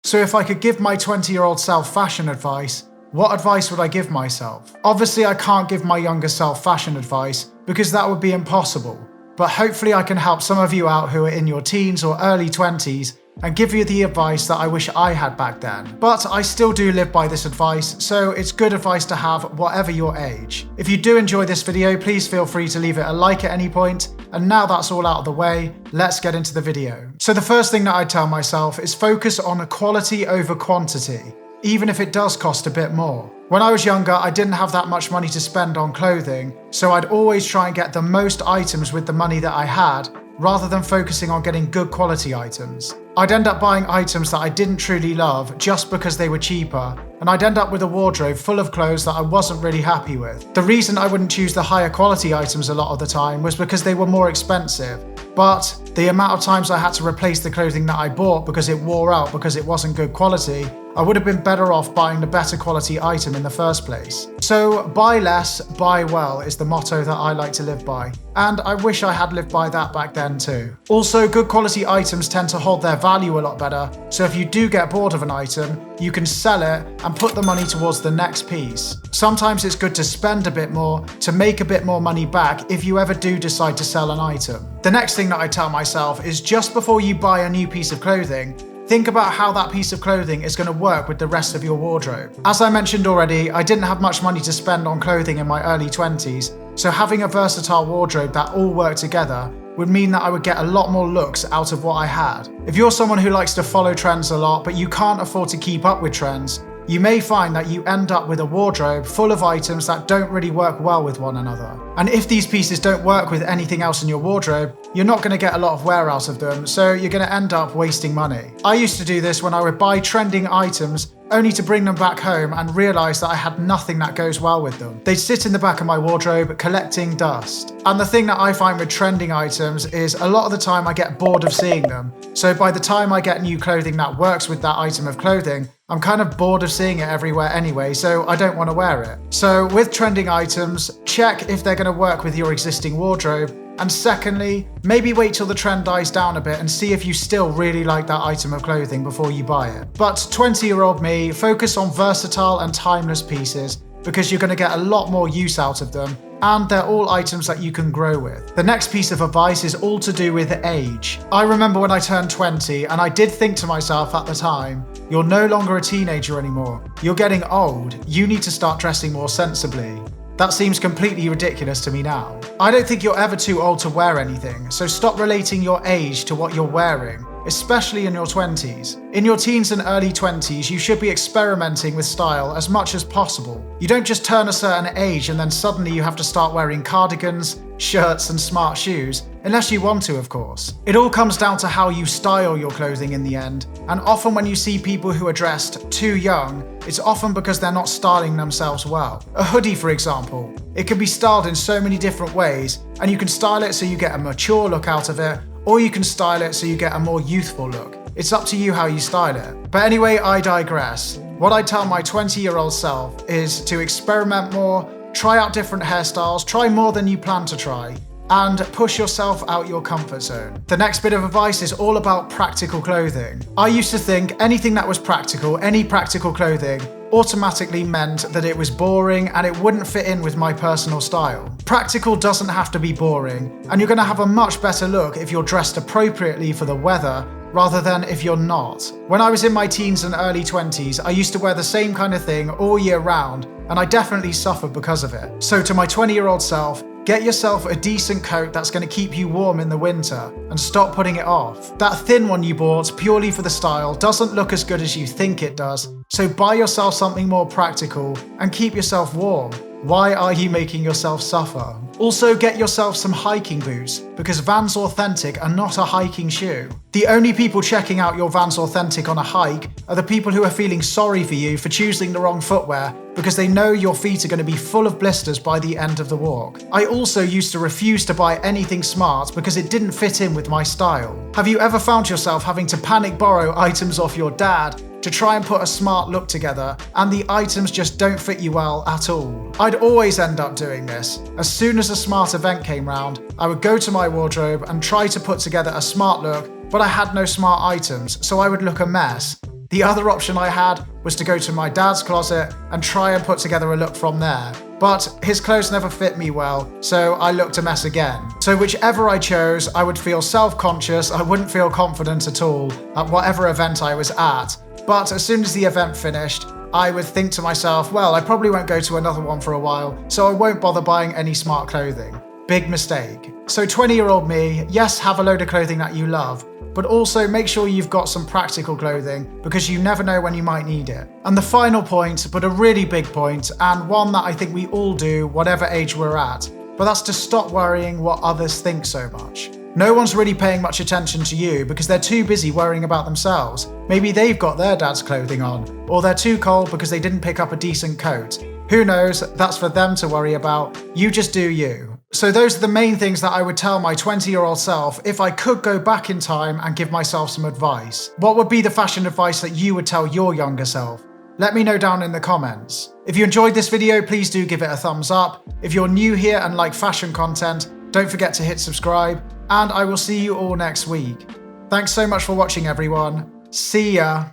So if I could give my 20-year-old self fashion advice, what advice would I give myself? Obviously, I can't give my younger self fashion advice because that would be impossible. But hopefully I can help some of you out who are in your teens or early 20s and give you the advice that I wish I had back then. But I still do live by this advice, so it's good advice to have whatever your age. If you do enjoy this video, please feel free to leave it a like at any point. And now that's all out of the way, let's get into the video. So the first thing that I tell myself is focus on quality over quantity, even if it does cost a bit more. When I was younger, I didn't have that much money to spend on clothing, so I'd always try and get the most items with the money that I had, rather than focusing on getting good quality items. I'd end up buying items that I didn't truly love just because they were cheaper, and I'd end up with a wardrobe full of clothes that I wasn't really happy with. The reason I wouldn't choose the higher quality items a lot of the time was because they were more expensive, but the amount of times I had to replace the clothing that I bought because it wore out because it wasn't good quality, I would have been better off buying the better quality item in the first place. So buy less, buy well is the motto that I like to live by. And I wish I had lived by that back then too. Also, good quality items tend to hold their value a lot better. So if you do get bored of an item, you can sell it and put the money towards the next piece. Sometimes it's good to spend a bit more to make a bit more money back if you ever do decide to sell an item. The next thing that I tell myself is just before you buy a new piece of clothing, think about how that piece of clothing is going to work with the rest of your wardrobe. As I mentioned already, I didn't have much money to spend on clothing in my early 20s, so having a versatile wardrobe that all worked together would mean that I would get a lot more looks out of what I had. If you're someone who likes to follow trends a lot, but you can't afford to keep up with trends, you may find that you end up with a wardrobe full of items that don't really work well with one another. And if these pieces don't work with anything else in your wardrobe, you're not going to get a lot of wear out of them, so you're going to end up wasting money. I used to do this when I would buy trending items only to bring them back home and realize that I had nothing that goes well with them. They'd sit in the back of my wardrobe collecting dust. And the thing that I find with trending items is a lot of the time I get bored of seeing them. So by the time I get new clothing that works with that item of clothing, I'm kind of bored of seeing it everywhere anyway, so I don't want to wear it. So with trending items, check if they're going to work with your existing wardrobe. And secondly, maybe wait till the trend dies down a bit and see if you still really like that item of clothing before you buy it. But 20-year-old me, focus on versatile and timeless pieces because you're going to get a lot more use out of them, and they're all items that you can grow with. The next piece of advice is all to do with age. I remember when I turned 20 and I did think to myself at the time, you're no longer a teenager anymore. You're getting old. You need to start dressing more sensibly. That seems completely ridiculous to me now. I don't think you're ever too old to wear anything, so stop relating your age to what you're wearing, especially in your 20s. In your teens and early 20s, you should be experimenting with style as much as possible. You don't just turn a certain age and then suddenly you have to start wearing cardigans, shirts and smart shoes, unless you want to, of course. It all comes down to how you style your clothing in the end, and often when you see people who are dressed too young, it's often because they're not styling themselves well. A hoodie, for example, it can be styled in so many different ways, and you can style it so you get a mature look out of it, or you can style it so you get a more youthful look. It's up to you how you style it. But anyway, I digress. What I tell my 20-year-old self is to experiment more, try out different hairstyles, try more than you plan to try, and push yourself out your comfort zone. The next bit of advice is all about practical clothing. I used to think anything that was practical, any practical clothing, automatically meant that it was boring and it wouldn't fit in with my personal style. Practical doesn't have to be boring, and you're going to have a much better look if you're dressed appropriately for the weather rather than if you're not. When I was in my teens and early 20s, I used to wear the same kind of thing all year round, and I definitely suffered because of it. So to my 20-year-old self, get yourself a decent coat that's going to keep you warm in the winter and stop putting it off. That thin one you bought purely for the style doesn't look as good as you think it does, so buy yourself something more practical and keep yourself warm. Why are you making yourself suffer? Also, get yourself some hiking boots, because Vans Authentic are not a hiking shoe. The only people checking out your Vans Authentic on a hike are the people who are feeling sorry for you for choosing the wrong footwear, because they know your feet are going to be full of blisters by the end of the walk. I also used to refuse to buy anything smart because it didn't fit in with my style. Have you ever found yourself having to panic borrow items off your dad to try and put a smart look together, and the items just don't fit you well at all? I'd always end up doing this. As soon as a smart event came round, I would go to my wardrobe and try to put together a smart look, but I had no smart items, so I would look a mess. The other option I had was to go to my dad's closet and try and put together a look from there. But his clothes never fit me well, so I looked a mess again. So whichever I chose, I would feel self-conscious, I wouldn't feel confident at all at whatever event I was at. But as soon as the event finished, I would think to myself, well, I probably won't go to another one for a while, so I won't bother buying any smart clothing. Big mistake. So 20-year-old me, yes, have a load of clothing that you love, but also make sure you've got some practical clothing because you never know when you might need it. And the final point, but a really big point, and one that I think we all do, whatever age we're at, but that's to stop worrying what others think so much. No one's really paying much attention to you because they're too busy worrying about themselves. Maybe they've got their dad's clothing on, or they're too cold because they didn't pick up a decent coat. Who knows, that's for them to worry about. You just do you. So those are the main things that I would tell my 20-year-old self if I could go back in time and give myself some advice. What would be the fashion advice that you would tell your younger self? Let me know down in the comments. If you enjoyed this video, please do give it a thumbs up. If you're new here and like fashion content, don't forget to hit subscribe, and I will see you all next week. Thanks so much for watching, everyone. See ya!